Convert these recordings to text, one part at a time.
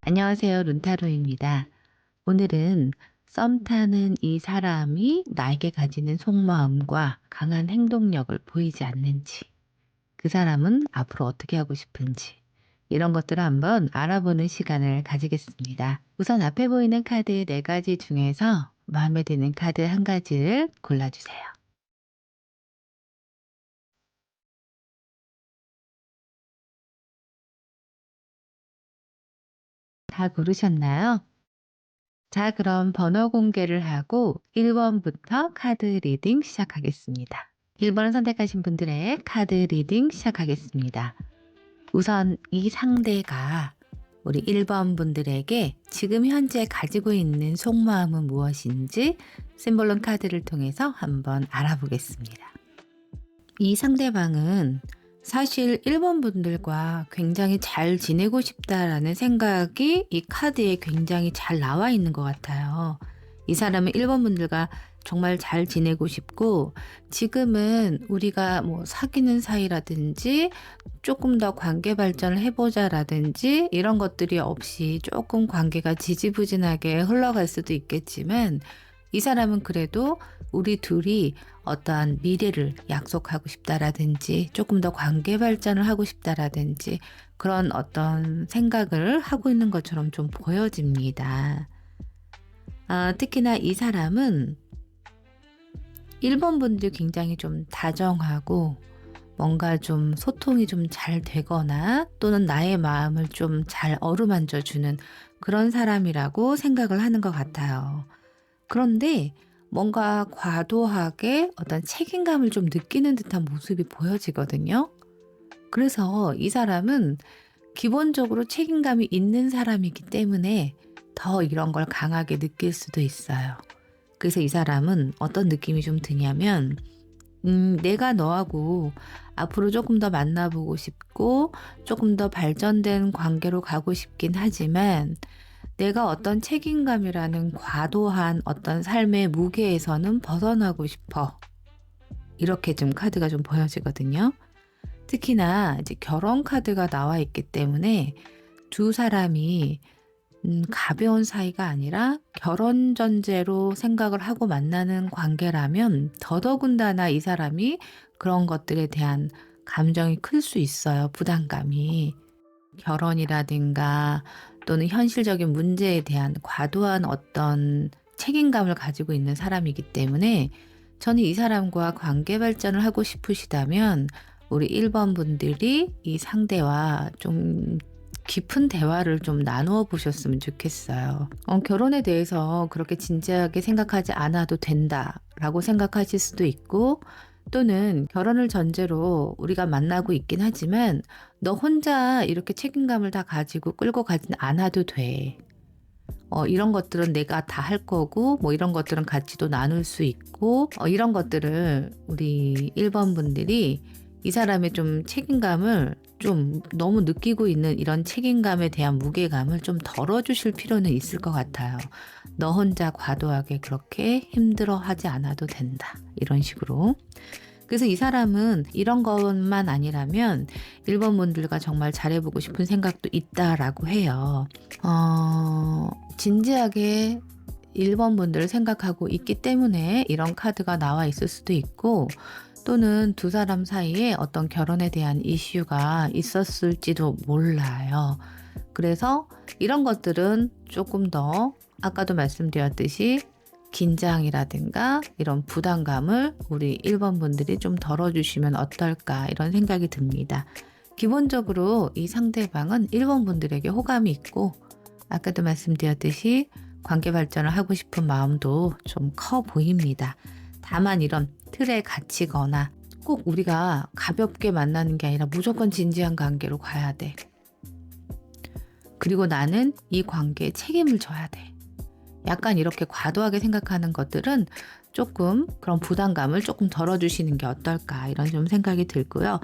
안녕하세요. 룬타로입니다. 오늘은 썸 타는 이 사람이 나에게 가지는 속마음과 강한 행동력을 보이지 않는지, 그 사람은 앞으로 어떻게 하고 싶은지, 이런 것들을 한번 알아보는 시간을 가지겠습니다. 우선 앞에 보이는 카드 4가지 중에서 마음에 드는 카드 한 가지를 골라주세요. 다 고르셨나요? 자, 그럼 번호 공개를 하고 1번부터 카드 리딩 시작하겠습니다. 1번을 선택하신 분들의 카드 리딩 시작하겠습니다. 우선 이 상대가 우리 1번 분들에게 지금 현재 가지고 있는 속마음은 무엇인지 심볼론 카드를 통해서 한번 알아보겠습니다. 이 상대방은 사실 1번 분들과 굉장히 잘 지내고 싶다라는 생각이 이 카드에 굉장히 잘 나와 있는 것 같아요. 이 사람은 1번 분들과 정말 잘 지내고 싶고, 지금은 우리가 뭐 사귀는 사이라든지 조금 더 관계 발전을 해보자라든지 이런 것들이 없이 조금 관계가 지지부진하게 흘러갈 수도 있겠지만, 이 사람은 그래도 우리 둘이 어떠한 미래를 약속하고 싶다라든지 조금 더 관계 발전을 하고 싶다라든지 그런 어떤 생각을 하고 있는 것처럼 좀 보여집니다. 특히나 이 사람은 1번 분들이 굉장히 좀 다정하고 뭔가 좀 소통이 좀 잘 되거나 또는 나의 마음을 좀 잘 어루만져 주는 그런 사람이라고 생각을 하는 것 같아요. 그런데 뭔가 과도하게 어떤 책임감을 좀 느끼는 듯한 모습이 보여지거든요. 그래서 이 사람은 기본적으로 책임감이 있는 사람이기 때문에 더 이런 걸 강하게 느낄 수도 있어요. 그래서 이 사람은 어떤 느낌이 좀 드냐면, 내가 너하고 앞으로 조금 더 만나보고 싶고 조금 더 발전된 관계로 가고 싶긴 하지만 내가 어떤 책임감이라는 과도한 어떤 삶의 무게에서는 벗어나고 싶어. 이렇게 좀 카드가 좀 보여지거든요. 특히나 이제 결혼 카드가 나와 있기 때문에 두 사람이 가벼운 사이가 아니라 결혼 전제로 생각을 하고 만나는 관계라면 더더군다나 이 사람이 그런 것들에 대한 감정이 클 수 있어요. 부담감이. 결혼이라든가 또는 현실적인 문제에 대한 과도한 어떤 책임감을 가지고 있는 사람이기 때문에 저는 이 사람과 관계 발전을 하고 싶으시다면 우리 1번 분들이 이 상대와 좀 깊은 대화를 좀 나누어 보셨으면 좋겠어요. 결혼에 대해서 그렇게 진지하게 생각하지 않아도 된다라고 생각하실 수도 있고, 또는 결혼을 전제로 우리가 만나고 있긴 하지만 너 혼자 이렇게 책임감을 다 가지고 끌고 가진 않아도 돼. 이런 것들은 내가 다 할 거고 뭐 이런 것들은 같이 또 나눌 수 있고, 이런 것들을 우리 1번 분들이 이 사람의 좀 책임감을 좀 너무 느끼고 있는 이런 책임감에 대한 무게감을 좀 덜어주실 필요는 있을 것 같아요. 너 혼자 과도하게 그렇게 힘들어하지 않아도 된다. 이런 식으로. 그래서 이 사람은 이런 것만 아니라면 1번 분들과 정말 잘해보고 싶은 생각도 있다라고 해요. 진지하게 1번 분들을 생각하고 있기 때문에 이런 카드가 나와 있을 수도 있고, 또는 두 사람 사이에 어떤 결혼에 대한 이슈가 있었을지도 몰라요. 그래서 이런 것들은 조금 더 아까도 말씀드렸듯이 긴장이라든가 이런 부담감을 우리 1번 분들이 좀 덜어주시면 어떨까 이런 생각이 듭니다. 기본적으로 이 상대방은 1번 분들에게 호감이 있고, 아까도 말씀드렸듯이 관계 발전을 하고 싶은 마음도 좀 커 보입니다. 다만 이런 틀에 갇히거나 꼭 우리가 가볍게 만나는 게 아니라 무조건 진지한 관계로 가야 돼. 그리고 나는 이 관계에 책임을 져야 돼. 약간 이렇게 과도하게 생각하는 것들은 조금 그런 부담감을 조금 덜어주시는 게 어떨까 이런 좀 생각이 들고요.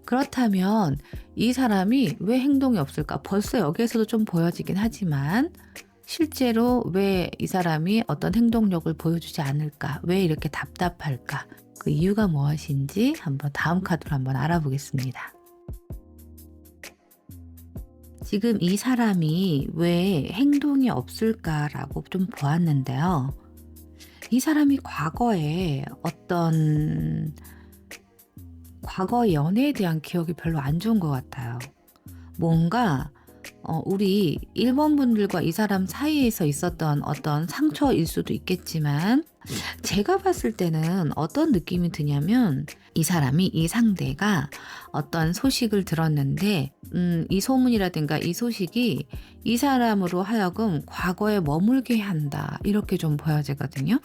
그렇다면 이 사람이 왜 행동이 없을까? 벌써 여기에서도 좀 보여지긴 하지만 실제로 왜 이 사람이 어떤 행동력을 보여주지 않을까? 왜 이렇게 답답할까? 그 이유가 무엇인지 한번 다음 카드로 한번 알아보겠습니다. 지금 이 사람이 왜 행동이 없을까라고 좀 보았는데요. 이 사람이 과거에 어떤 과거 연애에 대한 기억이 별로 안 좋은 것 같아요. 뭔가 우리 1번 분들과 이 사람 사이에서 있었던 어떤 상처일 수도 있겠지만 제가 봤을 때는 어떤 느낌이 드냐면 이 사람이 이 상대가 어떤 소식을 들었는데 이 소문이라든가 이 소식이 이 사람으로 하여금 과거에 머물게 한다. 이렇게 좀 보여지거든요.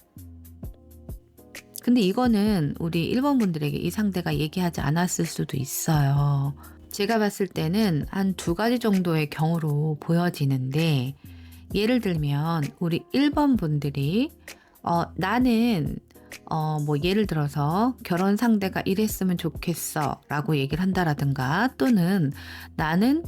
근데 이거는 우리 1번 분들에게 이 상대가 얘기하지 않았을 수도 있어요. 제가 봤을 때는 한 두 가지 정도의 경우로 보여지는데 예를 들면 우리 1번 분들이 나는 뭐 예를 들어서 결혼 상대가 이랬으면 좋겠어 라고 얘기를 한다라든가 또는 나는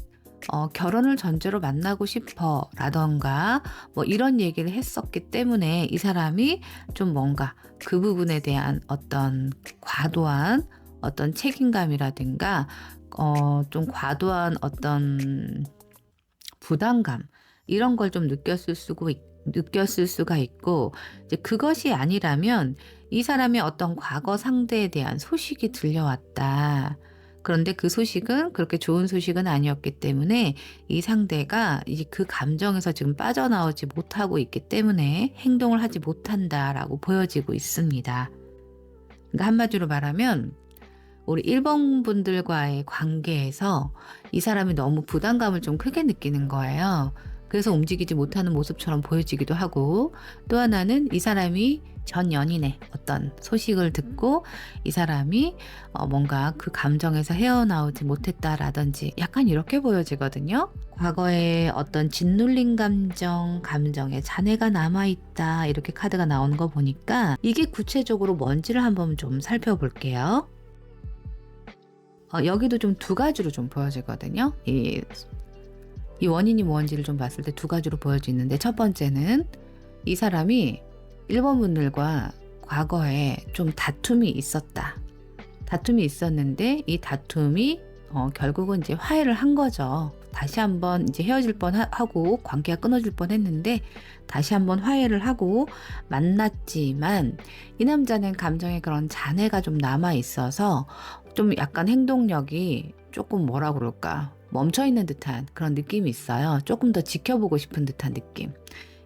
결혼을 전제로 만나고 싶어 라던가 뭐 이런 얘기를 했었기 때문에 이 사람이 좀 뭔가 그 부분에 대한 어떤 과도한 어떤 책임감이라든가 좀 과도한 어떤 부담감 이런 걸 좀 느꼈을 수가 있고 이제 그것이 아니라면 이 사람의 어떤 과거 상대에 대한 소식이 들려왔다. 그런데 그 소식은 그렇게 좋은 소식은 아니었기 때문에 이 상대가 이제 그 감정에서 지금 빠져나오지 못하고 있기 때문에 행동을 하지 못한다라고 보여지고 있습니다. 그러니까 한마디로 말하면 우리 1번 분들과의 관계에서 이 사람이 너무 부담감을 좀 크게 느끼는 거예요. 그래서 움직이지 못하는 모습처럼 보여지기도 하고 또 하나는 이 사람이 전 연인의 어떤 소식을 듣고 이 사람이 뭔가 그 감정에서 헤어나오지 못했다라든지 약간 이렇게 보여지거든요. 과거에 어떤 짓눌린 감정에 잔해가 남아있다 이렇게 카드가 나오는 거 보니까 이게 구체적으로 뭔지를 한번 좀 살펴볼게요. 여기도 좀 두 가지로 좀 보여지거든요. 이 원인이 뭔지를 좀 봤을 때 두 가지로 보여지는데 첫 번째는 이 사람이 1번 분들과 과거에 좀 다툼이 있었다. 다툼이 있었는데 이 다툼이 결국은 이제 화해를 한 거죠. 다시 한번 이제 헤어질 뻔하고 관계가 끊어질 뻔했는데 다시 한번 화해를 하고 만났지만 이 남자는 감정에 그런 잔해가 좀 남아 있어서 좀 약간 행동력이 조금 뭐라 그럴까 멈춰있는 듯한 그런 느낌이 있어요. 조금 더 지켜보고 싶은 듯한 느낌.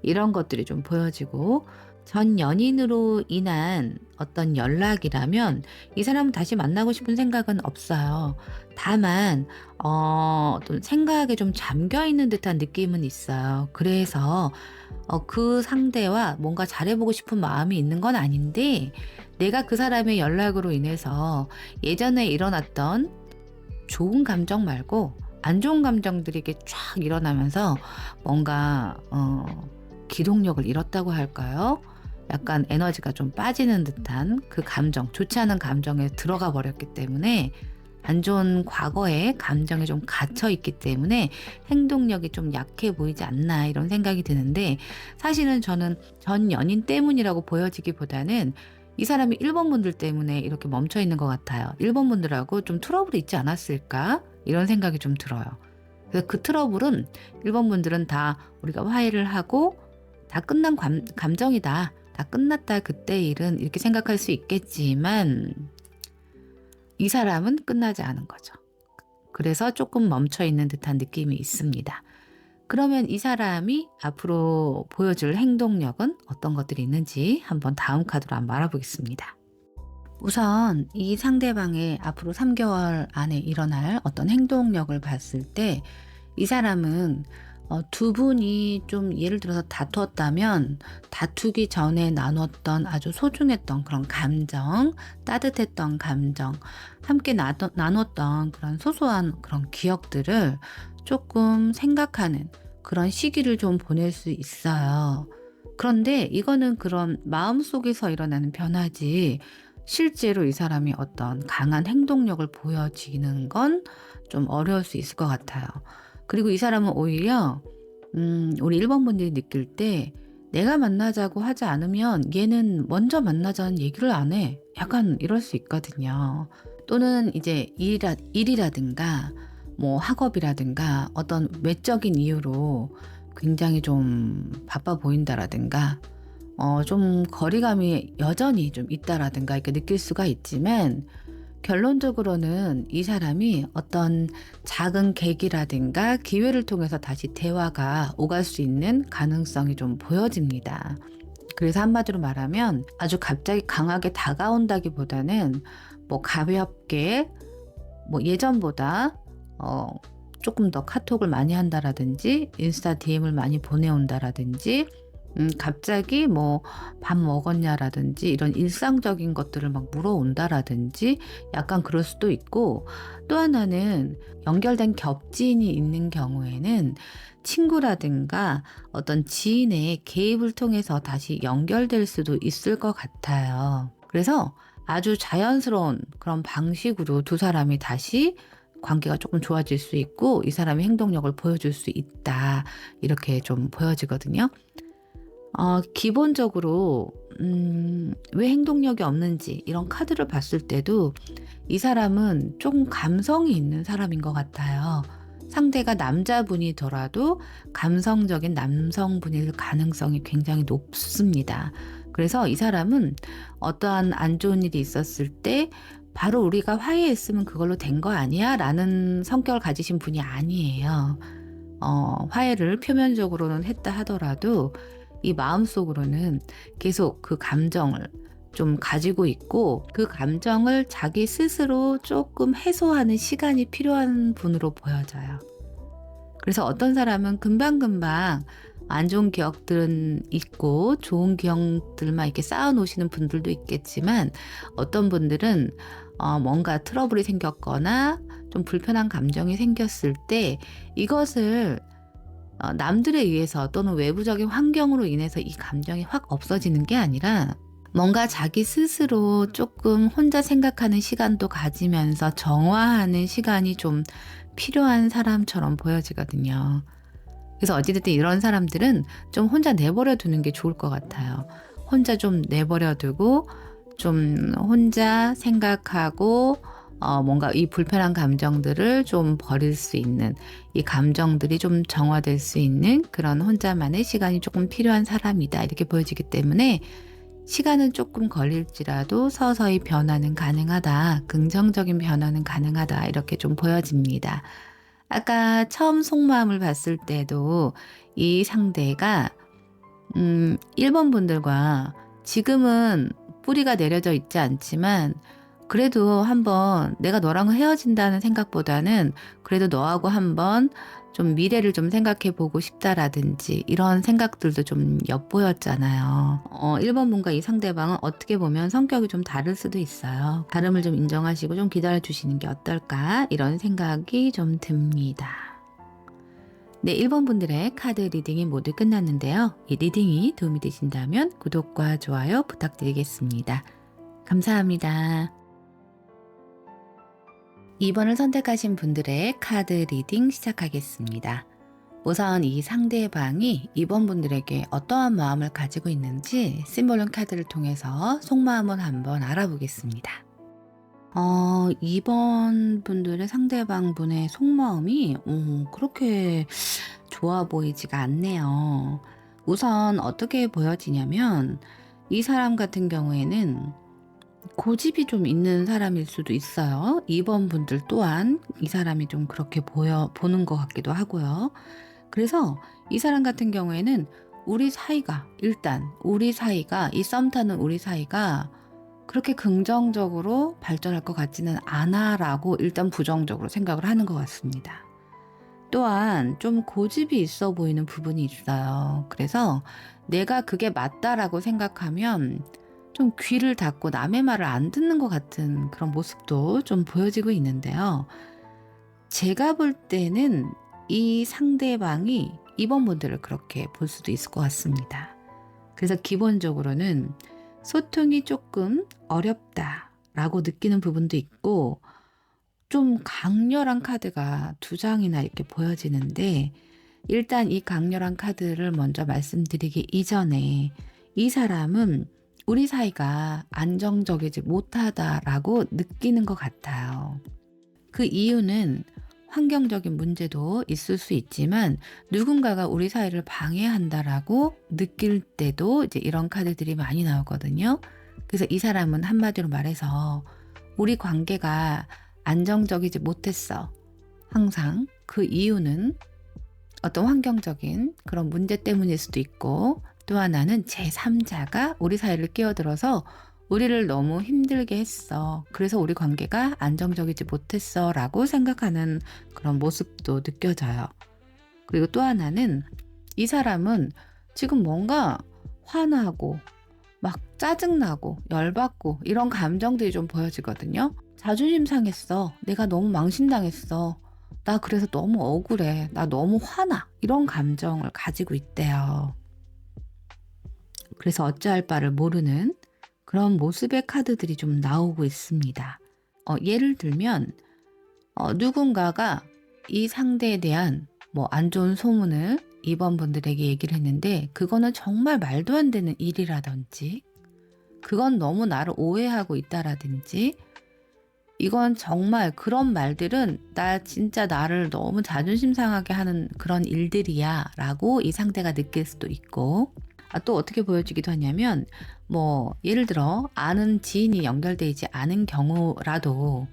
이런 것들이 좀 보여지고 전 연인으로 인한 어떤 연락이라면 이 사람은 다시 만나고 싶은 생각은 없어요. 다만 어떤 생각에 좀 잠겨있는 듯한 느낌은 있어요. 그래서 그 상대와 뭔가 잘해보고 싶은 마음이 있는 건 아닌데 내가 그 사람의 연락으로 인해서 예전에 일어났던 좋은 감정 말고 안 좋은 감정들이 이렇게 쫙 일어나면서 뭔가 기동력을 잃었다고 할까요? 약간 에너지가 좀 빠지는 듯한 그 감정, 좋지 않은 감정에 들어가 버렸기 때문에 안 좋은 과거의 감정에 좀 갇혀 있기 때문에 행동력이 좀 약해 보이지 않나 이런 생각이 드는데 사실은 저는 전 연인 때문이라고 보여지기보다는 이 사람이 1번 분들 때문에 이렇게 멈춰 있는 것 같아요. 1번 분들하고 좀 트러블이 있지 않았을까? 이런 생각이 좀 들어요. 그래서 그 트러블은 1번 분들은 다 우리가 화해를 하고 다 끝난 감정이다. 다 끝났다. 그때 일은 이렇게 생각할 수 있겠지만 이 사람은 끝나지 않은 거죠. 그래서 조금 멈춰 있는 듯한 느낌이 있습니다. 그러면 이 사람이 앞으로 보여줄 행동력은 어떤 것들이 있는지 한번 다음 카드로 한번 알아보겠습니다. 우선 이 상대방의 앞으로 3개월 안에 일어날 어떤 행동력을 봤을 때 이 사람은 두 분이 좀 예를 들어서 다투었다면 다투기 전에 나눴던 아주 소중했던 그런 감정, 따뜻했던 감정, 함께 나눴던 그런 소소한 그런 기억들을 조금 생각하는 그런 시기를 좀 보낼 수 있어요. 그런데 이거는 그런 마음속에서 일어나는 변화지 실제로 이 사람이 어떤 강한 행동력을 보여지는 건 좀 어려울 수 있을 것 같아요. 그리고 이 사람은 오히려 우리 1번 분들이 느낄 때 내가 만나자고 하지 않으면 얘는 먼저 만나자는 얘기를 안 해. 약간 이럴 수 있거든요. 또는 이제 일이라든가 뭐 학업이라든가 어떤 외적인 이유로 굉장히 좀 바빠 보인다라든가 좀 거리감이 여전히 좀 있다라든가 이렇게 느낄 수가 있지만, 결론적으로는 이 사람이 어떤 작은 계기라든가 기회를 통해서 다시 대화가 오갈 수 있는 가능성이 좀 보여집니다. 그래서 한마디로 말하면 아주 갑자기 강하게 다가온다기보다는 뭐 가볍게, 뭐 예전보다 조금 더 카톡을 많이 한다라든지 인스타 DM을 많이 보내온다라든지 갑자기 뭐 밥 먹었냐라든지 이런 일상적인 것들을 막 물어온다라든지 약간 그럴 수도 있고, 또 하나는 연결된 겹지인이 있는 경우에는 친구라든가 어떤 지인의 개입을 통해서 다시 연결될 수도 있을 것 같아요. 그래서 아주 자연스러운 그런 방식으로 두 사람이 다시 관계가 조금 좋아질 수 있고 이 사람의 행동력을 보여줄 수 있다, 이렇게 좀 보여지거든요. 기본적으로 왜 행동력이 없는지 이런 카드를 봤을 때도 이 사람은 조금 감성이 있는 사람인 것 같아요. 상대가 남자분이더라도 감성적인 남성분일 가능성이 굉장히 높습니다. 그래서 이 사람은 어떠한 안 좋은 일이 있었을 때 바로 우리가 화해했으면 그걸로 된 거 아니야? 라는 성격을 가지신 분이 아니에요. 화해를 표면적으로는 했다 하더라도 이 마음속으로는 계속 그 감정을 좀 가지고 있고, 그 감정을 자기 스스로 조금 해소하는 시간이 필요한 분으로 보여져요. 그래서 어떤 사람은 금방금방 안 좋은 기억들은 있고 좋은 기억들만 이렇게 쌓아 놓으시는 분들도 있겠지만, 어떤 분들은 뭔가 트러블이 생겼거나 좀 불편한 감정이 생겼을 때 이것을 남들에 의해서 또는 외부적인 환경으로 인해서 이 감정이 확 없어지는 게 아니라 뭔가 자기 스스로 조금 혼자 생각하는 시간도 가지면서 정화하는 시간이 좀 필요한 사람처럼 보여지거든요. 그래서 어찌됐든 이런 사람들은 좀 혼자 내버려 두는 게 좋을 것 같아요. 혼자 좀 내버려 두고 좀 혼자 생각하고 뭔가 이 불편한 감정들을 좀 버릴 수 있는, 이 감정들이 좀 정화될 수 있는 그런 혼자만의 시간이 조금 필요한 사람이다, 이렇게 보여지기 때문에 시간은 조금 걸릴지라도 서서히 변화는 가능하다, 긍정적인 변화는 가능하다, 이렇게 좀 보여집니다. 아까 처음 속마음을 봤을 때도 이 상대가 1번 분들과 지금은 뿌리가 내려져 있지 않지만 그래도 한번 내가 너랑 헤어진다는 생각보다는 그래도 너하고 한번 좀 미래를 좀 생각해 보고 싶다라든지 이런 생각들도 좀 엿보였잖아요. 1번 분과 이 상대방은 어떻게 보면 성격이 좀 다를 수도 있어요. 다름을 좀 인정하시고 좀 기다려 주시는 게 어떨까, 이런 생각이 좀 듭니다. 네, 1번 분들의 카드 리딩이 모두 끝났는데요. 이 리딩이 도움이 되신다면 구독과 좋아요 부탁드리겠습니다. 감사합니다. 2번을 선택하신 분들의 카드 리딩 시작하겠습니다. 우선 이 상대방이 2번 분들에게 어떠한 마음을 가지고 있는지 심볼론 카드를 통해서 속마음을 한번 알아보겠습니다. 2번 분들의 상대방 분의 속마음이 그렇게 좋아 보이지가 않네요. 우선 어떻게 보여지냐면 이 사람 같은 경우에는 고집이 좀 있는 사람일 수도 있어요. 2번 분들 또한 이 사람이 좀 그렇게 보는 것 같기도 하고요. 그래서 이 사람 같은 경우에는 우리 사이가 이 썸 타는 우리 사이가 그렇게 긍정적으로 발전할 것 같지는 않아라고 일단 부정적으로 생각을 하는 것 같습니다. 또한 좀 고집이 있어 보이는 부분이 있어요. 그래서 내가 그게 맞다라고 생각하면 좀 귀를 닫고 남의 말을 안 듣는 것 같은 그런 모습도 좀 보여지고 있는데요. 제가 볼 때는 이 상대방이 2번 분들을 그렇게 볼 수도 있을 것 같습니다. 그래서 기본적으로는 소통이 조금 어렵다라고 느끼는 부분도 있고, 좀 강렬한 카드가 2장이나 이렇게 보여지는데, 일단 이 강렬한 카드를 먼저 말씀드리기 이전에 이 사람은 우리 사이가 안정적이지 못하다라고 느끼는 것 같아요. 그 이유는 환경적인 문제도 있을 수 있지만 누군가가 우리 사이를 방해한다라고 느낄 때도 이제 이런 카드들이 많이 나오거든요. 그래서 이 사람은 한마디로 말해서 우리 관계가 안정적이지 못했어. 항상 그 이유는 어떤 환경적인 그런 문제 때문일 수도 있고, 또 하나는 제3자가 우리 사이를 끼어들어서 우리를 너무 힘들게 했어. 그래서 우리 관계가 안정적이지 못했어 라고 생각하는 그런 모습도 느껴져요. 그리고 또 하나는 이 사람은 지금 뭔가 화나고 막 짜증나고 열받고 이런 감정들이 좀 보여지거든요. 자존심 상했어. 내가 너무 망신당했어. 나 그래서 너무 억울해. 나 너무 화나. 이런 감정을 가지고 있대요. 그래서 어찌할 바를 모르는 그런 모습의 카드들이 좀 나오고 있습니다. 예를 들면 누군가가 이 상대에 대한 뭐 안 좋은 소문을 이번 분들에게 얘기를 했는데 그거는 정말 말도 안 되는 일이라든지, 그건 너무 나를 오해하고 있다라든지, 이건 정말 그런 말들은 나 진짜 나를 너무 자존심 상하게 하는 그런 일들이야 라고 이 상대가 느낄 수도 있고, 또 어떻게 보여지기도 하냐면 뭐 예를 들어 아는 지인이 연결되어 있지 않은 경우라도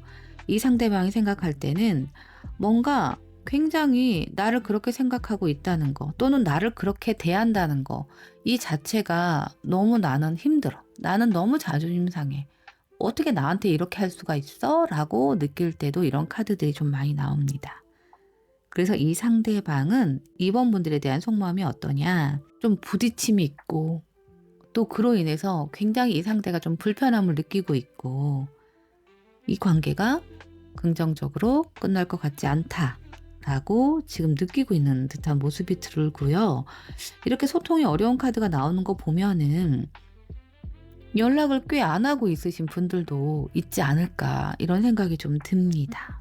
이 상대방이 생각할 때는 뭔가 굉장히 나를 그렇게 생각하고 있다는 거, 또는 나를 그렇게 대한다는 거, 이 자체가 너무 나는 힘들어. 나는 너무 자존심 상해. 어떻게 나한테 이렇게 할 수가 있어? 라고 느낄 때도 이런 카드들이 좀 많이 나옵니다. 그래서 이 상대방은 이번 분들에 대한 속마음이 어떠냐? 좀 부딪힘이 있고, 또 그로 인해서 굉장히 이 상대가 좀 불편함을 느끼고 있고, 이 관계가 긍정적으로 끝날 것 같지 않다라고 지금 느끼고 있는 듯한 모습이 들고요. 이렇게 소통이 어려운 카드가 나오는 거 보면은 연락을 꽤 안 하고 있으신 분들도 있지 않을까, 이런 생각이 좀 듭니다.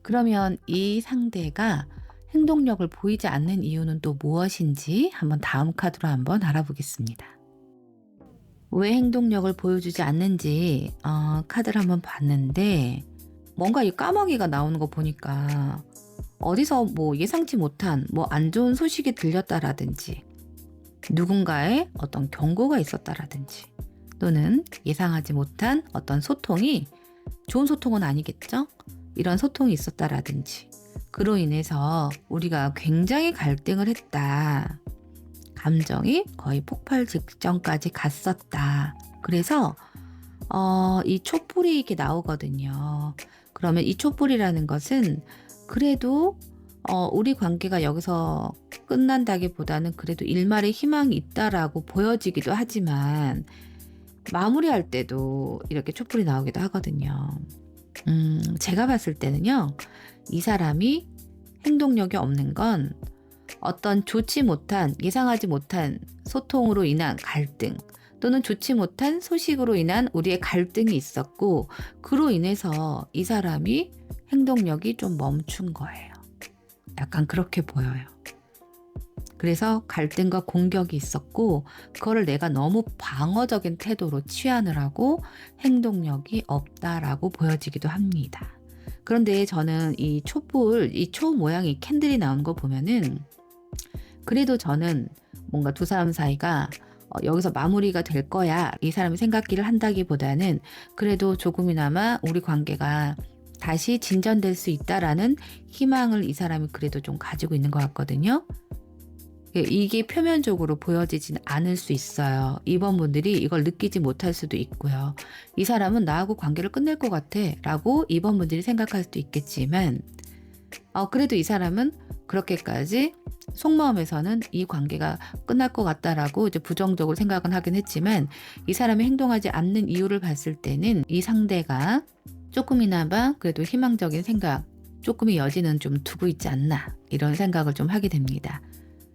그러면 이 상대가 행동력을 보이지 않는 이유는 또 무엇인지 한번 다음 카드로 한번 알아보겠습니다. 왜 행동력을 보여주지 않는지 카드를 한번 봤는데, 뭔가 이 까마귀가 나오는 거 보니까 어디서 뭐 예상치 못한 뭐 안 좋은 소식이 들렸다라든지, 누군가의 어떤 경고가 있었다라든지, 또는 예상하지 못한 어떤 소통이, 좋은 소통은 아니겠죠? 이런 소통이 있었다라든지, 그로 인해서 우리가 굉장히 갈등을 했다. 감정이 거의 폭발 직전까지 갔었다. 그래서 이 촛불이 이렇게 나오거든요. 그러면 이 촛불이라는 것은 그래도 우리 관계가 여기서 끝난다기보다는 그래도 일말의 희망이 있다라고 보여지기도 하지만, 마무리할 때도 이렇게 촛불이 나오기도 하거든요. 제가 봤을 때는요, 이 사람이 행동력이 없는 건 어떤 좋지 못한, 예상하지 못한 소통으로 인한 갈등, 또는 좋지 못한 소식으로 인한 우리의 갈등이 있었고, 그로 인해서 이 사람이 행동력이 좀 멈춘 거예요. 약간 그렇게 보여요. 그래서 갈등과 공격이 있었고, 그거를 내가 너무 방어적인 태도로 취하느라고 행동력이 없다라고 보여지기도 합니다. 그런데 저는 이 촛불, 이 초 모양의 캔들이 나오는 거 보면은, 그래도 저는 뭔가 두 사람 사이가 여기서 마무리가 될 거야, 이 사람이 생각기를 한다기보다는 그래도 조금이나마 우리 관계가 다시 진전될 수 있다라는 희망을 이 사람이 그래도 좀 가지고 있는 것 같거든요. 이게 표면적으로 보여지진 않을 수 있어요. 이번 분들이 이걸 느끼지 못할 수도 있고요. 이 사람은 나하고 관계를 끝낼 것 같아 라고 이번 분들이 생각할 수도 있겠지만, 그래도 이 사람은 그렇게까지 속마음에서는 이 관계가 끝날 것 같다라고 이제 부정적으로 생각은 하긴 했지만, 이 사람이 행동하지 않는 이유를 봤을 때는 이 상대가 조금이나마 그래도 희망적인 생각, 조금의 여지는 좀 두고 있지 않나, 이런 생각을 좀 하게 됩니다.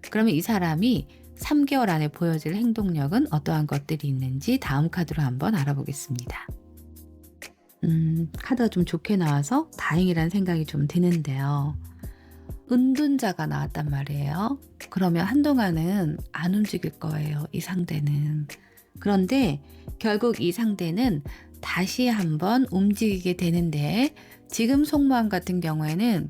그러면 이 사람이 3개월 안에 보여질 행동력은 어떠한 것들이 있는지 다음 카드로 한번 알아보겠습니다. 카드가 좀 좋게 나와서 다행이라는 생각이 좀 드는데요. 은둔자가 나왔단 말이에요. 그러면 한동안은 안 움직일 거예요, 이 상대는. 그런데 결국 이 상대는 다시 한번 움직이게 되는데, 지금 속마음 같은 경우에는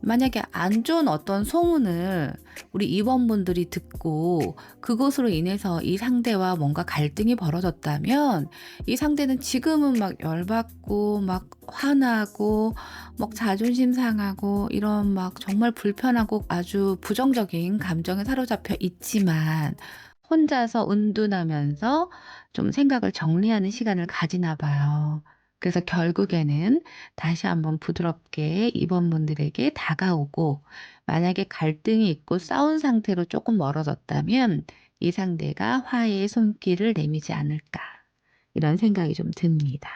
만약에 안 좋은 어떤 소문을 우리 임원분들이 듣고 그것으로 인해서 이 상대와 뭔가 갈등이 벌어졌다면 이 상대는 지금은 막 열받고 막 화나고 막 자존심 상하고 이런 막 정말 불편하고 아주 부정적인 감정에 사로잡혀 있지만 혼자서 은둔하면서 좀 생각을 정리하는 시간을 가지나 봐요. 그래서 결국에는 다시 한번 부드럽게 임원분들에게 다가오고 만약에 갈등이 있고 싸운 상태로 조금 멀어졌다면 이 상대가 화해의 손길을 내미지 않을까 이런 생각이 좀 듭니다.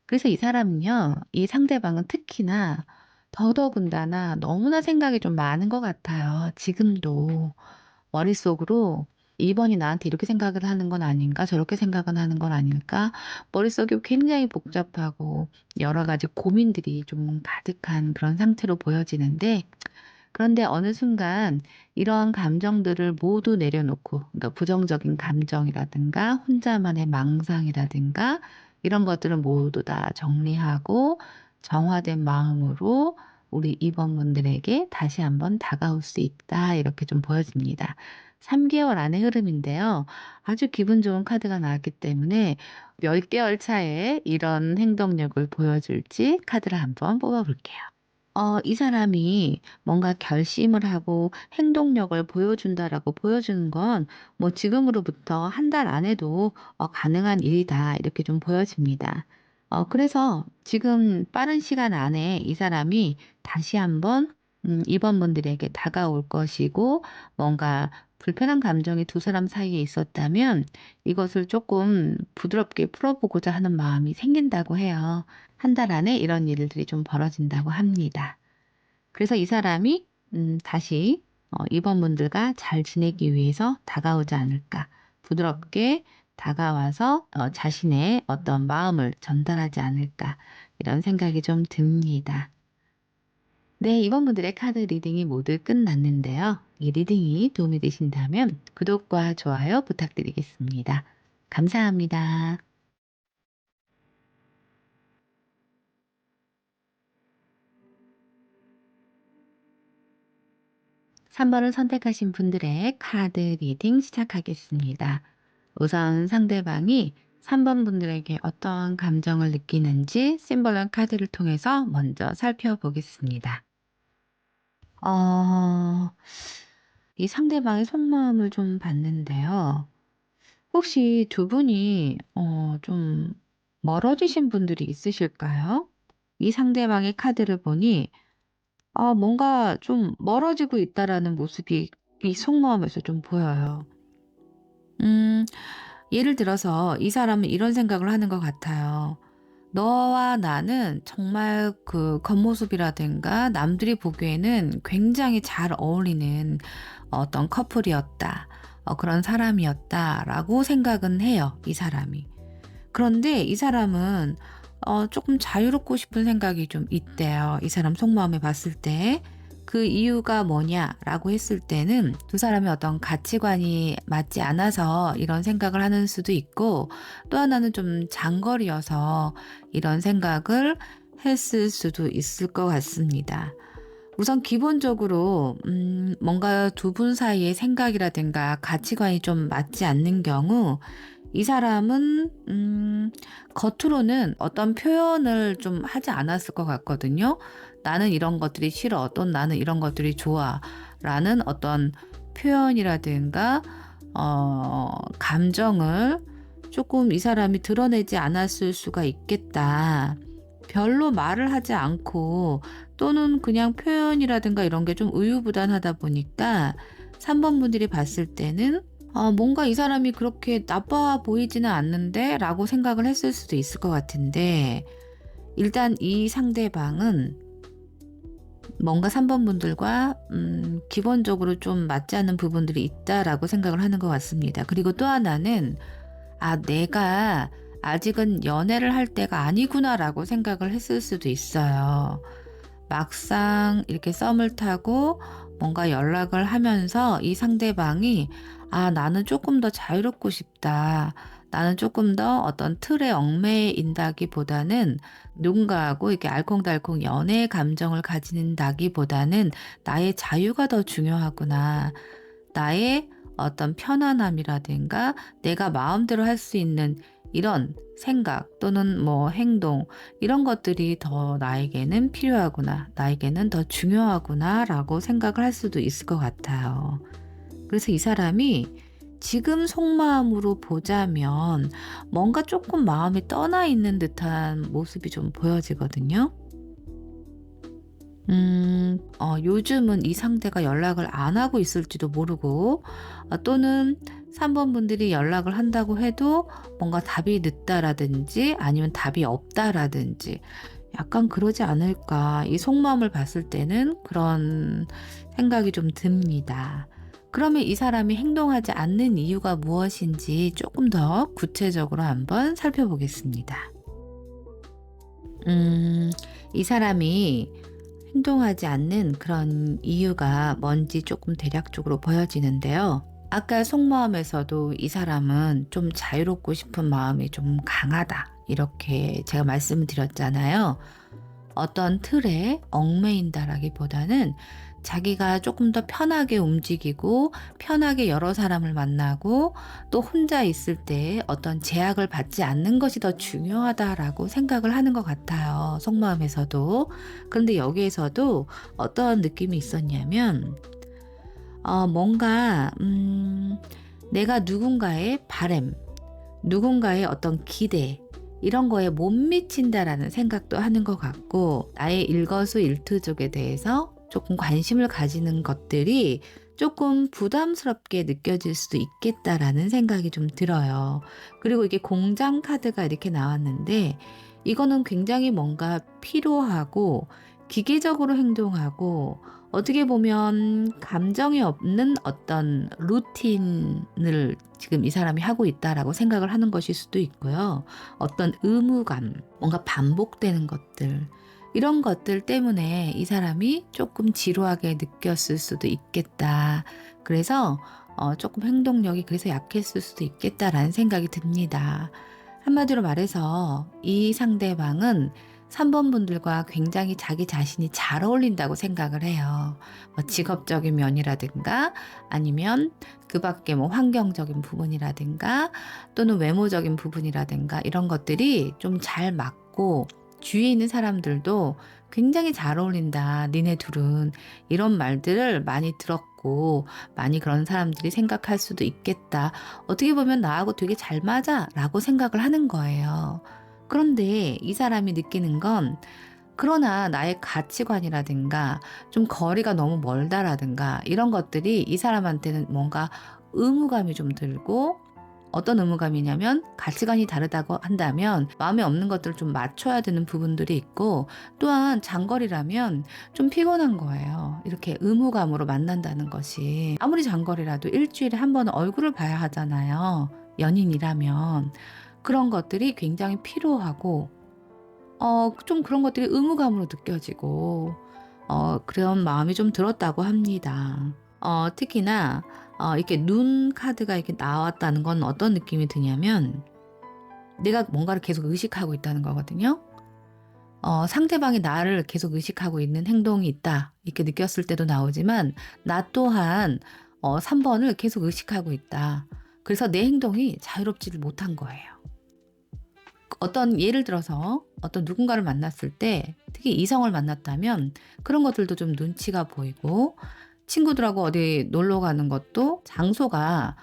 그래서 이 사람은요. 이 상대방은 특히나 더더군다나 너무나 생각이 좀 많은 것 같아요. 지금도 머릿속으로 '이번이 나한테 이렇게 생각을 하는 건 아닌가? 저렇게 생각은 하는 건 아닐까?' 머릿속이 굉장히 복잡하고 여러 가지 고민들이 좀 가득한 그런 상태로 보여지는데 그런데 어느 순간 이러한 감정들을 모두 내려놓고 그러니까 부정적인 감정이라든가 혼자만의 망상이라든가 이런 것들을 모두 다 정리하고 정화된 마음으로 우리 임원분들에게 다시 한번 다가올 수 있다. 이렇게 좀 보여집니다. 3개월 안의 흐름인데요. 아주 기분 좋은 카드가 나왔기 때문에 몇 개월 차에 이런 행동력을 보여줄지 카드를 한번 뽑아 볼게요. 이 사람이 뭔가 결심을 하고 행동력을 보여준다라고 보여주는 건 뭐 지금으로부터 한 달 안에도 가능한 일이다. 이렇게 좀 보여집니다. 그래서 지금 빠른 시간 안에 이 사람이 다시 한번 임원분들에게 다가올 것이고 뭔가 불편한 감정이 두 사람 사이에 있었다면 이것을 조금 부드럽게 풀어보고자 하는 마음이 생긴다고 해요. 한 달 안에 이런 일들이 좀 벌어진다고 합니다. 그래서 이 사람이 다시 임원분들과 잘 지내기 위해서 다가오지 않을까. 부드럽게 다가와서 자신의 어떤 마음을 전달하지 않을까. 이런 생각이 좀 듭니다. 네, 임원분들의 카드 리딩이 모두 끝났는데요. 이 리딩이 도움이 되신다면 구독과 좋아요 부탁드리겠습니다. 감사합니다. 3번을 선택하신 분들의 카드 리딩 시작하겠습니다. 우선 상대방이 3번 분들에게 어떤 감정을 느끼는지 심벌런 카드를 통해서 먼저 살펴보겠습니다. 어, 이 상대방의 속마음을 좀 봤는데요. 혹시 두 분이 좀 멀어지신 분들이 있으실까요? 이 상대방의 카드를 보니 뭔가 좀 멀어지고 있다라는 모습이 이 속마음에서 좀 보여요. 음 예를 들어서 이 사람은 이런 생각을 하는 것 같아요. '너와 나는 정말 그 겉모습이라든가 남들이 보기에는 굉장히 잘 어울리는 어떤 커플이었다. 그런 사람이었다.'라고 생각은 해요, 이 사람이. 그런데 이 사람은 조금 자유롭고 싶은 생각이 좀 있대요. 이 사람 속마음에 봤을 때. 그 이유가 뭐냐라고 했을 때는 두 사람의 어떤 가치관이 맞지 않아서 이런 생각을 하는 수도 있고 또 하나는 좀 장거리여서 이런 생각을 했을 수도 있을 것 같습니다. 우선 기본적으로 뭔가 두 분 사이의 생각이라든가 가치관이 좀 맞지 않는 경우 이 사람은 겉으로는 어떤 표현을 좀 하지 않았을 것 같거든요. "나는 이런 것들이 싫어." 또는 "나는 이런 것들이 좋아."라는 어떤 표현이라든가 감정을 조금 이 사람이 드러내지 않았을 수가 있겠다. 별로 말을 하지 않고 또는 그냥 표현이라든가 이런 게 좀 우유부단하다 보니까 3번 분들이 봤을 때는 '뭔가 이 사람이 그렇게 나빠 보이지는 않는데?'라고 생각을 했을 수도 있을 것 같은데 일단 이 상대방은 뭔가 3번 분들과 기본적으로 좀 맞지 않는 부분들이 있다라고 생각을 하는 것 같습니다. 그리고 또 하나는 '아 내가 아직은 연애를 할 때가 아니구나.'라고 생각을 했을 수도 있어요. 막상 이렇게 썸을 타고 뭔가 연락을 하면서 이 상대방이 '아 나는 조금 더 자유롭고 싶다. 나는 조금 더 어떤 틀에 얽매인다기보다는 누군가하고 이렇게 알콩달콩 연애 감정을 가진다기보다는 나의 자유가 더 중요하구나. 나의 어떤 편안함이라든가 내가 마음대로 할 수 있는 이런 생각 또는 뭐 행동 이런 것들이 더 나에게는 필요하구나. 나에게는 더 중요하구나라고 생각을 할 수도 있을 것 같아요. 그래서 이 사람이 지금 속마음으로 보자면 뭔가 조금 마음이 떠나 있는 듯한 모습이 좀 보여지거든요. 요즘은 이 상대가 연락을 안 하고 있을지도 모르고 또는 3번 분들이 연락을 한다고 해도 뭔가 답이 늦다라든지 아니면 답이 없다라든지 약간 그러지 않을까. 이 속마음을 봤을 때는 그런 생각이 좀 듭니다. 그러면 이 사람이 행동하지 않는 이유가 무엇인지 조금 더 구체적으로 한번 살펴보겠습니다. 이 사람이 행동하지 않는 그런 이유가 뭔지 조금 대략적으로 보여지는데요. 아까 속마음에서도 이 사람은 좀 자유롭고 싶은 마음이 좀 강하다. 이렇게 제가 말씀을 드렸잖아요. 어떤 틀에 얽매인다라기보다는 자기가 조금 더 편하게 움직이고 편하게 여러 사람을 만나고 또 혼자 있을 때 어떤 제약을 받지 않는 것이 더 중요하다라고 생각을 하는 것 같아요. 속마음에서도. 그런데 여기에서도 어떤 느낌이 있었냐면 뭔가 내가 누군가의 바램, 누군가의 어떤 기대 이런 거에 못 미친다라는 생각도 하는 것 같고 나의 일거수일투족에 대해서 조금 관심을 가지는 것들이 조금 부담스럽게 느껴질 수도 있겠다라는 생각이 좀 들어요. 그리고 이게 공장 카드가 이렇게 나왔는데 이거는 굉장히 뭔가 피로하고 기계적으로 행동하고 어떻게 보면 감정이 없는 어떤 루틴을 지금 이 사람이 하고 있다라고 생각을 하는 것일 수도 있고요. 어떤 의무감, 뭔가 반복되는 것들, 이런 것들 때문에 이 사람이 조금 지루하게 느꼈을 수도 있겠다. 그래서 조금 행동력이 그래서 약했을 수도 있겠다라는 생각이 듭니다. 한마디로 말해서 이 상대방은 3번 분들과 굉장히 자기 자신이 잘 어울린다고 생각을 해요. 뭐 직업적인 면이라든가 아니면 그 밖에 뭐 환경적인 부분이라든가 또는 외모적인 부분이라든가 이런 것들이 좀 잘 맞고 주위에 있는 사람들도 굉장히 잘 어울린다. 니네 둘은 이런 말들을 많이 들었고 많이 그런 사람들이 생각할 수도 있겠다. 어떻게 보면 나하고 되게 잘 맞아 라고 생각을 하는 거예요. 그런데 이 사람이 느끼는 건 그러나 나의 가치관이라든가 좀 거리가 너무 멀다라든가 이런 것들이 이 사람한테는 뭔가 의무감이 좀 들고 어떤 의무감이냐면 가치관이 다르다고 한다면 마음에 없는 것들을 좀 맞춰야 되는 부분들이 있고 또한 장거리라면 좀 피곤한 거예요. 이렇게 의무감으로 만난다는 것이 아무리 장거리라도 일주일에 한 번은 얼굴을 봐야 하잖아요. 연인이라면. 그런 것들이 굉장히 필요하고 좀 그런 것들이 의무감으로 느껴지고 그런 마음이 좀 들었다고 합니다. 특히나 이렇게 눈 카드가 이렇게 나왔다는 건 어떤 느낌이 드냐면 내가 뭔가를 계속 의식하고 있다는 거거든요. 상대방이 나를 계속 의식하고 있는 행동이 있다 이렇게 느꼈을 때도 나오지만 나 또한 3번을 계속 의식하고 있다. 그래서 내 행동이 자유롭지를 못한 거예요. 어떤 예를 들어서 어떤 누군가를 만났을 때 특히 이성을 만났다면 그런 것들도 좀 눈치가 보이고 친구들하고 어디 놀러 가는 것도 장소가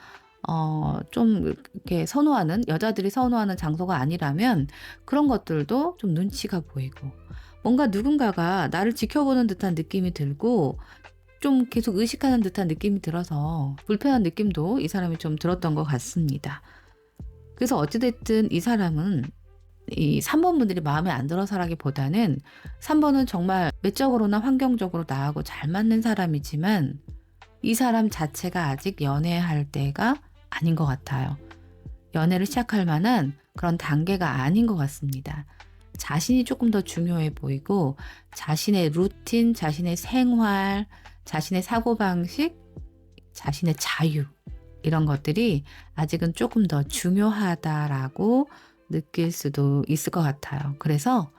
좀 이렇게 선호하는 여자들이 선호하는 장소가 아니라면 그런 것들도 좀 눈치가 보이고 뭔가 누군가가 나를 지켜보는 듯한 느낌이 들고 좀 계속 의식하는 듯한 느낌이 들어서 불편한 느낌도 이 사람이 좀 들었던 것 같습니다. 그래서 어찌됐든 이 사람은 이 3번 분들이 마음에 안 들어서라기보다는 3번은 정말 외적으로나 환경적으로 나하고 잘 맞는 사람이지만 이 사람 자체가 아직 연애할 때가 아닌 것 같아요. 연애를 시작할 만한 그런 단계가 아닌 것 같습니다. 자신이 조금 더 중요해 보이고 자신의 루틴, 자신의 생활, 자신의 사고방식, 자신의 자유 이런 것들이 아직은 조금 더 중요하다라고 느낄 수도 있을 것 같아요. 그래서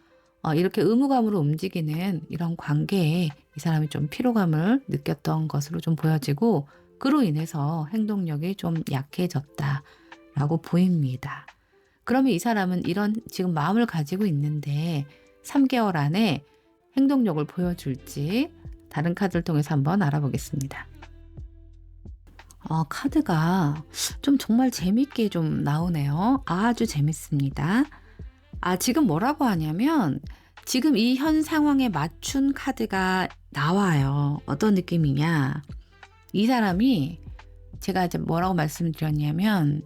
이렇게 의무감으로 움직이는 이런 관계에 이 사람이 좀 피로감을 느꼈던 것으로 좀 보여지고 그로 인해서 행동력이 좀 약해졌다라고 보입니다. 그러면 이 사람은 이런 지금 마음을 가지고 있는데 3개월 안에 행동력을 보여줄지 다른 카드를 통해서 한번 알아보겠습니다. 카드가 좀 정말 재밌게 좀 나오네요. 아주 재밌습니다. 지금 뭐라고 하냐면 지금 이 현 상황에 맞춘 카드가 나와요. 어떤 느낌이냐. 이 사람이 제가 이제 뭐라고 말씀드렸냐면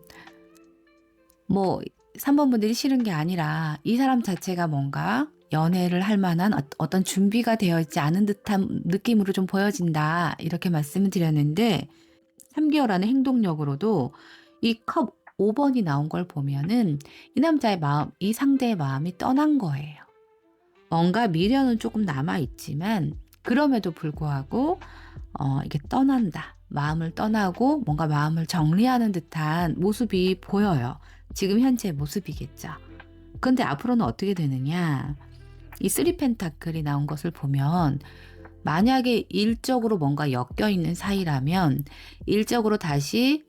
뭐 3번 분들이 싫은 게 아니라 이 사람 자체가 뭔가 연애를 할 만한 어떤 준비가 되어 있지 않은 듯한 느낌으로 좀 보여진다. 이렇게 말씀을 드렸는데 3개월 안에 행동력으로도 이 컵 5번이 나온 걸 보면은 이 남자의 마음, 이 상대의 마음이 떠난 거예요. 뭔가 미련은 조금 남아있지만 그럼에도 불구하고 이게 떠난다. 마음을 떠나고 뭔가 마음을 정리하는 듯한 모습이 보여요. 지금 현재의 모습이겠죠. 근데 앞으로는 어떻게 되느냐. 이 3펜타클이 나온 것을 보면 만약에 일적으로 뭔가 엮여있는 사이라면 일적으로 다시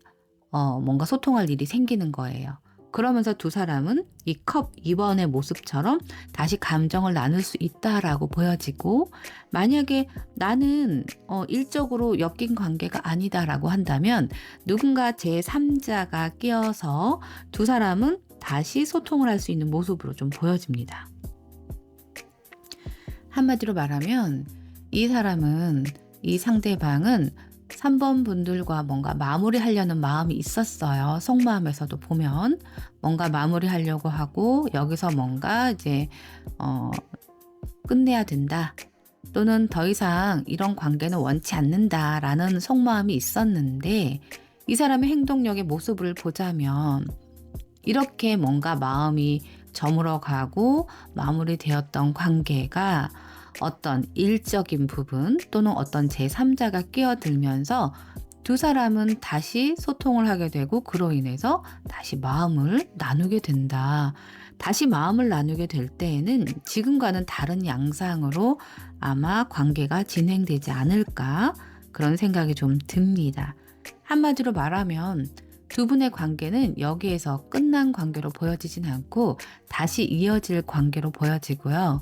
뭔가 소통할 일이 생기는 거예요. 그러면서 두 사람은 이 컵 2번의 모습처럼 다시 감정을 나눌 수 있다라고 보여지고 만약에 나는 일적으로 엮인 관계가 아니다라고 한다면 누군가 제3자가 끼어서 두 사람은 다시 소통을 할 수 있는 모습으로 좀 보여집니다. 한마디로 말하면 이 사람은 이 상대방은 3번 분들과 뭔가 마무리하려는 마음이 있었어요. 속마음에서도 보면 뭔가 마무리하려고 하고 여기서 뭔가 이제 끝내야 된다. 또는 더 이상 이런 관계는 원치 않는다라는 속마음이 있었는데 이 사람의 행동력의 모습을 보자면 이렇게 뭔가 마음이 저물어가고 마무리되었던 관계가 어떤 일적인 부분 또는 어떤 제3자가 끼어들면서 두 사람은 다시 소통을 하게 되고 그로 인해서 다시 마음을 나누게 된다. 다시 마음을 나누게 될 때에는 지금과는 다른 양상으로 아마 관계가 진행되지 않을까 그런 생각이 좀 듭니다. 한마디로 말하면 두 분의 관계는 여기에서 끝난 관계로 보여지진 않고 다시 이어질 관계로 보여지고요.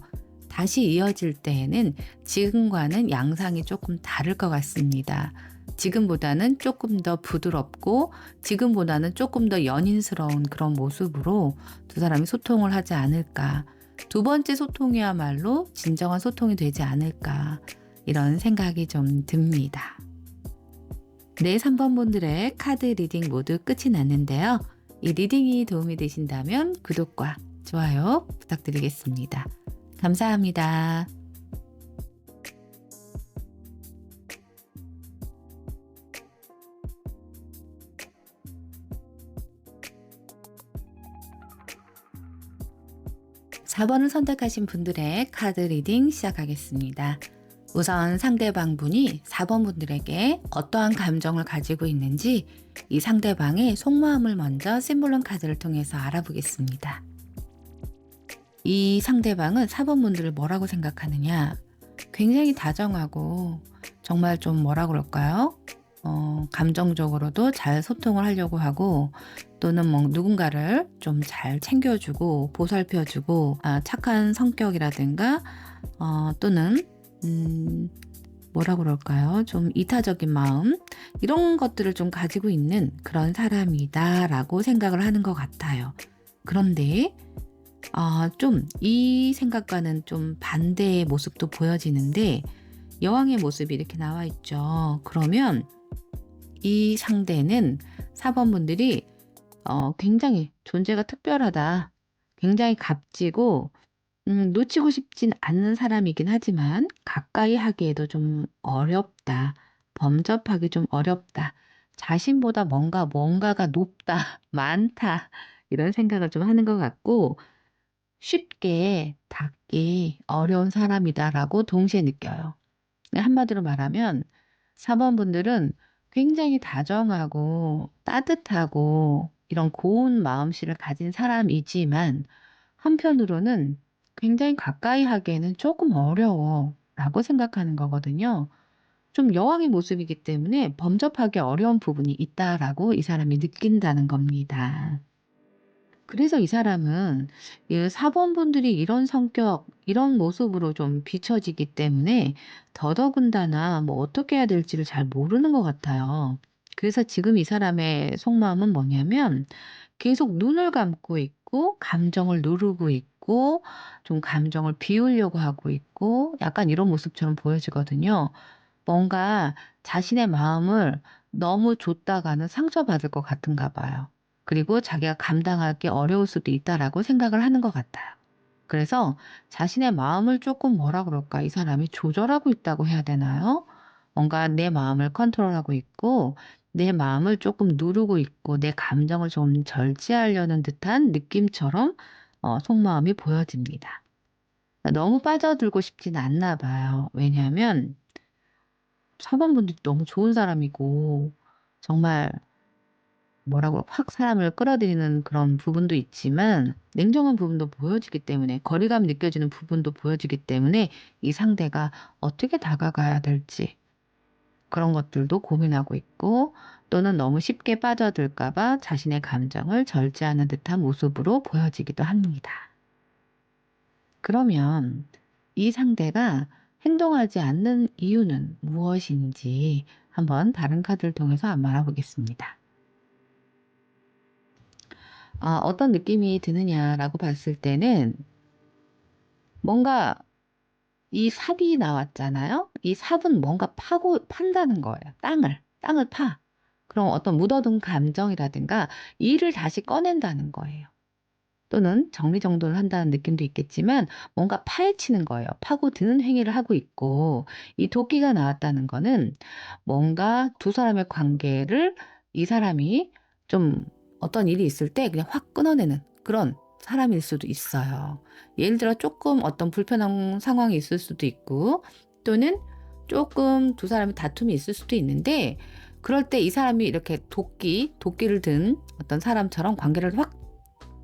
다시 이어질 때에는 지금과는 양상이 조금 다를 것 같습니다. 지금보다는 조금 더 부드럽고 지금보다는 조금 더 연인스러운 그런 모습으로 두 사람이 소통을 하지 않을까. 두 번째 소통이야말로 진정한 소통이 되지 않을까. 이런 생각이 좀 듭니다. 네, 3번 분들의 카드 리딩 모두 끝이 났는데요. 이 리딩이 도움이 되신다면 구독과 좋아요 부탁드리겠습니다. 감사합니다. (4번을) 선택하신 분들의 카드 리딩 시작하겠습니다. 우선 상대방 분이 4번 분들에게 어떠한 감정을 가지고 있는지 이 상대방의 속마음을 먼저 심볼론 카드를 통해서 알아보겠습니다. 이 상대방은 4번 분들을 뭐라고 생각하느냐? 굉장히 다정하고 정말 좀 뭐라 그럴까요? 감정적으로도 잘 소통을 하려고 하고 또는 뭐 누군가를 좀 잘 챙겨주고 보살펴주고 착한 성격이라든가 또는 뭐라 그럴까요? 좀 이타적인 마음 이런 것들을 좀 가지고 있는 그런 사람이다라고 생각을 하는 것 같아요. 그런데 좀 이 생각과는 좀 반대의 모습도 보여지는데 여왕의 모습이 이렇게 나와 있죠. 그러면 이 상대는 4번 분들이 굉장히 존재가 특별하다. 굉장히 값지고 놓치고 싶진 않는 사람이긴 하지만 가까이 하기에도 좀 어렵다. 범접하기 좀 어렵다. 자신보다 뭔가가 높다, 많다. 이런 생각을 좀 하는 것 같고 쉽게 닿기 어려운 사람이다라고 동시에 느껴요. 한마디로 말하면 4번 분들은 굉장히 다정하고 따뜻하고 이런 고운 마음씨를 가진 사람이지만 한편으로는 굉장히 가까이 하기에는 조금 어려워라고 생각하는 거거든요. 좀 여왕의 모습이기 때문에 범접하기 어려운 부분이 있다라고 이 사람이 느낀다는 겁니다. 그래서 이 사람은 이 사본분들이 이런 성격, 이런 모습으로 좀 비춰지기 때문에 더더군다나 뭐 어떻게 해야 될지를 잘 모르는 것 같아요. 그래서 지금 이 사람의 속마음은 뭐냐면 계속 눈을 감고 있고 감정을 누르고 있고 좀 감정을 비우려고 하고 있고 약간 이런 모습처럼 보여지거든요. 뭔가 자신의 마음을 너무 줬다가는 상처받을 것 같은가 봐요. 그리고 자기가 감당하기 어려울 수도 있다라고 생각을 하는 것 같아요. 그래서 자신의 마음을 조금 뭐라 그럴까? 이 사람이 조절하고 있다고 해야 되나요? 뭔가 내 마음을 컨트롤하고 있고 내 마음을 조금 누르고 있고 내 감정을 좀 절제하려는 듯한 느낌처럼 속마음이 보여집니다. 너무 빠져들고 싶지는 않나 봐요. 왜냐하면 사관분들이 너무 좋은 사람이고 정말 뭐라고 확 사람을 끌어들이는 그런 부분도 있지만 냉정한 부분도 보여지기 때문에 거리감이 느껴지는 부분도 보여지기 때문에 이 상대가 어떻게 다가가야 될지 그런 것들도 고민하고 있고 또는 너무 쉽게 빠져들까 봐 자신의 감정을 절제하는 듯한 모습으로 보여지기도 합니다. 그러면 이 상대가 행동하지 않는 이유는 무엇인지 한번 다른 카드를 통해서 한번 알아보겠습니다. 어떤 느낌이 드느냐라고 봤을 때는 뭔가 이 삽이 나왔잖아요. 이 삽은 뭔가 판다는 거예요. 땅을 파. 그럼 어떤 묻어둔 감정이라든가 이를 다시 꺼낸다는 거예요. 또는 정리정돈을 한다는 느낌도 있겠지만 뭔가 파헤치는 거예요. 파고드는 행위를 하고 있고 이 도끼가 나왔다는 거는 뭔가 두 사람의 관계를 이 사람이 좀 어떤 일이 있을 때 그냥 확 끊어내는 그런 사람일 수도 있어요. 예를 들어 조금 어떤 불편한 상황이 있을 수도 있고 또는 조금 두 사람의 다툼이 있을 수도 있는데 그럴 때 이 사람이 이렇게 도끼를 든 어떤 사람처럼 관계를 확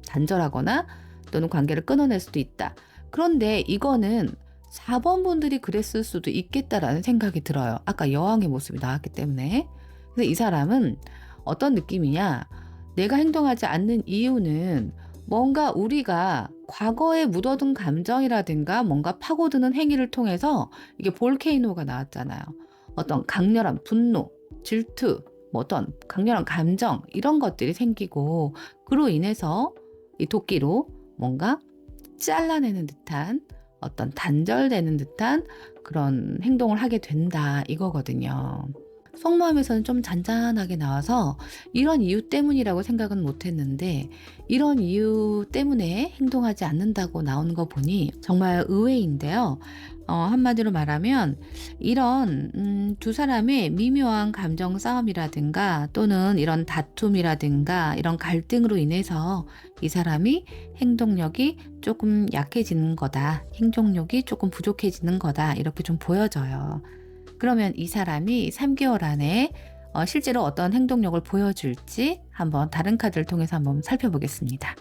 단절하거나 또는 관계를 끊어낼 수도 있다. 그런데 이거는 4번 분들이 그랬을 수도 있겠다라는 생각이 들어요. 아까 여왕의 모습이 나왔기 때문에. 그래서 이 사람은 어떤 느낌이냐? 내가 행동하지 않는 이유는 뭔가 우리가 과거에 묻어둔 감정이라든가 뭔가 파고드는 행위를 통해서 이게 볼케이노가 나왔잖아요. 어떤 강렬한 분노, 질투, 뭐 어떤 강렬한 감정 이런 것들이 생기고 그로 인해서 이 도끼로 뭔가 잘라내는 듯한 어떤 단절되는 듯한 그런 행동을 하게 된다 이거거든요. 속마음에서는 좀 잔잔하게 나와서 이런 이유 때문이라고 생각은 못했는데 이런 이유 때문에 행동하지 않는다고 나오는 거 보니 정말 의외인데요. 한마디로 말하면 이런 두 사람의 미묘한 감정 싸움이라든가 또는 이런 다툼이라든가 이런 갈등으로 인해서 이 사람이 행동력이 조금 약해지는 거다. 행동력이 조금 부족해지는 거다. 이렇게 좀 보여져요. 그러면 이 사람이 3개월 안에 실제로 어떤 행동력을 보여줄지 한번 다른 카드를 통해서 한번 살펴보겠습니다.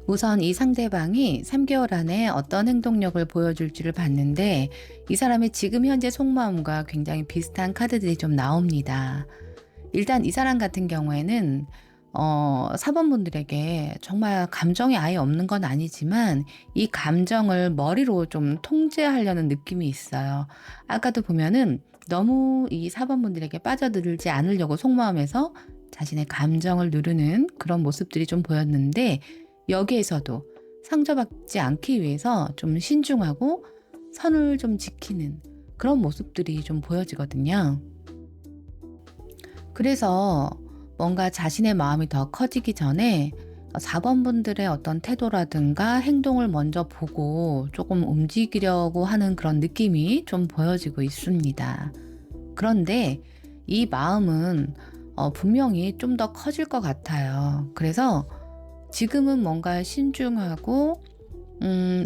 우선 이 상대방이 3개월 안에 어떤 행동력을 보여줄지를 봤는데 이 사람의 지금 현재 속마음과 굉장히 비슷한 카드들이 좀 나옵니다. 일단 이 사람 같은 경우에는 사번분들에게 정말 감정이 아예 없는 건 아니지만 이 감정을 머리로 좀 통제하려는 느낌이 있어요. 아까도 보면은 너무 이 사번분들에게 빠져들지 않으려고 속마음에서 자신의 감정을 누르는 그런 모습들이 좀 보였는데 여기에서도 상처받지 않기 위해서 좀 신중하고 선을 좀 지키는 그런 모습들이 좀 보여지거든요. 그래서 뭔가 자신의 마음이 더 커지기 전에 4번 분들의 어떤 태도라든가 행동을 먼저 보고 조금 움직이려고 하는 그런 느낌이 좀 보여지고 있습니다. 그런데 이 마음은 분명히 좀 더 커질 것 같아요. 그래서 지금은 뭔가 신중하고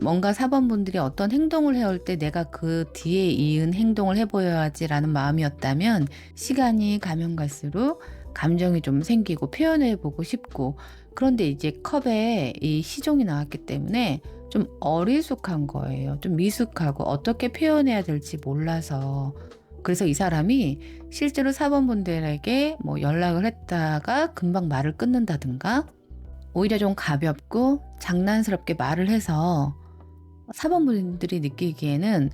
뭔가 4번분들이 어떤 행동을 해올 때 내가 그 뒤에 이은 행동을 해 보여야지라는 마음이었다면 시간이 가면 갈수록 감정이 좀 생기고 표현해 보고 싶고, 그런데 이제 컵에 이 시종이 나왔기 때문에 좀 어리숙한 거예요. 좀 미숙하고 어떻게 표현해야 될지 몰라서. 그래서 이 사람이 실제로 4번분들에게 뭐 연락을 했다가 금방 말을 끊는다든가, 오히려 좀 가볍고 장난스럽게 말을 해서 4번분들이 느끼기에는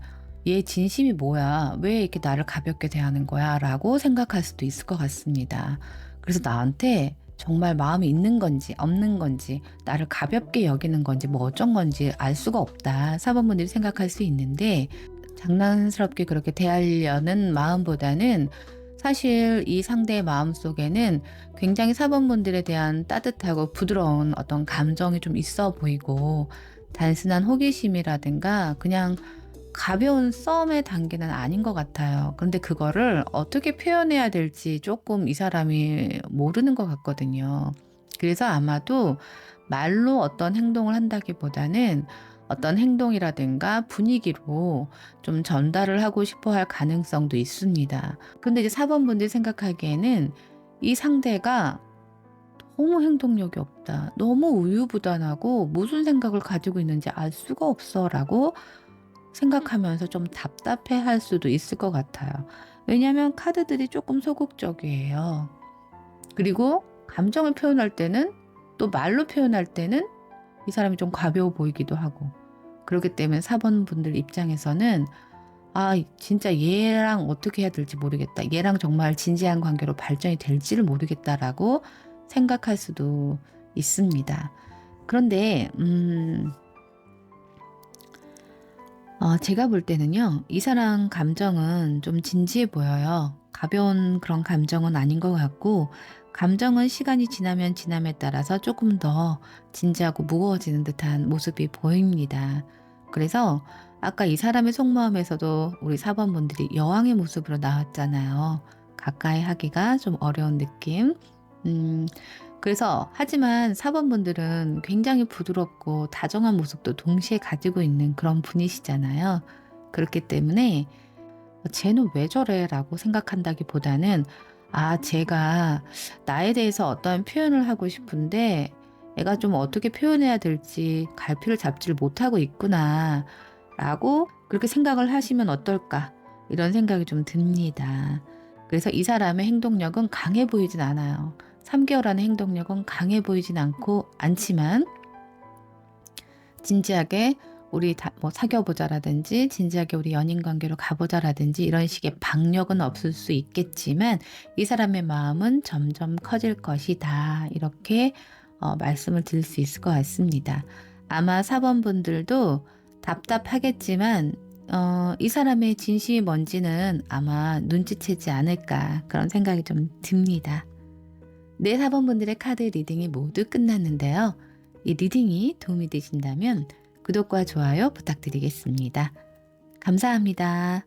'얘 진심이 뭐야? 왜 이렇게 나를 가볍게 대하는 거야?' 라고 생각할 수도 있을 것 같습니다. 그래서 나한테 정말 마음이 있는 건지 없는 건지, 나를 가볍게 여기는 건지 뭐 어쩐 건지 알 수가 없다, 4번분들이 생각할 수 있는데, 장난스럽게 그렇게 대하려는 마음보다는 사실 이 상대의 마음속에는 굉장히 4번분들에 대한 따뜻하고 부드러운 어떤 감정이 좀 있어 보이고, 단순한 호기심이라든가 그냥 가벼운 썸의 단계는 아닌 것 같아요. 그런데 그거를 어떻게 표현해야 될지 조금 이 사람이 모르는 것 같거든요. 그래서 아마도 말로 어떤 행동을 한다기보다는 어떤 행동이라든가 분위기로 좀 전달을 하고 싶어 할 가능성도 있습니다. 근데 이제 4번분들이 생각하기에는 이 상대가 너무 행동력이 없다, 너무 우유부단하고 무슨 생각을 가지고 있는지 알 수가 없어 라고 생각하면서 좀 답답해 할 수도 있을 것 같아요. 왜냐하면 카드들이 조금 소극적이에요. 그리고 감정을 표현할 때는, 또 말로 표현할 때는 이 사람이 좀 가벼워 보이기도 하고, 그렇기 때문에 4번분들 입장에서는 '아 진짜 얘랑 어떻게 해야 될지 모르겠다. 얘랑 정말 진지한 관계로 발전이 될지를 모르겠다.'라고 생각할 수도 있습니다. 그런데 제가 볼 때는요, 이 사람 감정은 좀 진지해 보여요. 가벼운 그런 감정은 아닌 것 같고, 감정은 시간이 지나면 지남에 따라서 조금 더 진지하고 무거워지는 듯한 모습이 보입니다. 그래서 아까 이 사람의 속마음에서도 우리 4번분들이 여왕의 모습으로 나왔잖아요. 가까이 하기가 좀 어려운 느낌. 음, 그래서 하지만 4번분들은 굉장히 부드럽고 다정한 모습도 동시에 가지고 있는 그런 분이시잖아요. 그렇기 때문에 '쟤는 왜 저래?' 라고 생각한다기보다는 '아 제가 나에 대해서 어떠한 표현을 하고 싶은데 애가 좀 어떻게 표현해야 될지 갈피를 잡지를 못하고 있구나.' 라고 그렇게 생각을 하시면 어떨까, 이런 생각이 좀 듭니다. 그래서 이 사람의 행동력은 강해 보이진 않아요. 3개월 안의 행동력은 강해 보이진 않지만 진지하게 우리 뭐 사귀어 보자라든지 진지하게 우리 연인 관계로 가보자라든지 이런 식의 박력은 없을 수 있겠지만 이 사람의 마음은 점점 커질 것이다, 이렇게 말씀을 드릴 수 있을 것 같습니다. 아마 4번분들도 답답하겠지만 이 사람의 진심이 뭔지는 아마 눈치채지 않을까, 그런 생각이 좀 듭니다. 네, 4번분들의 카드 리딩이 모두 끝났는데요. 이 리딩이 도움이 되신다면 구독과 좋아요 부탁드리겠습니다. 감사합니다.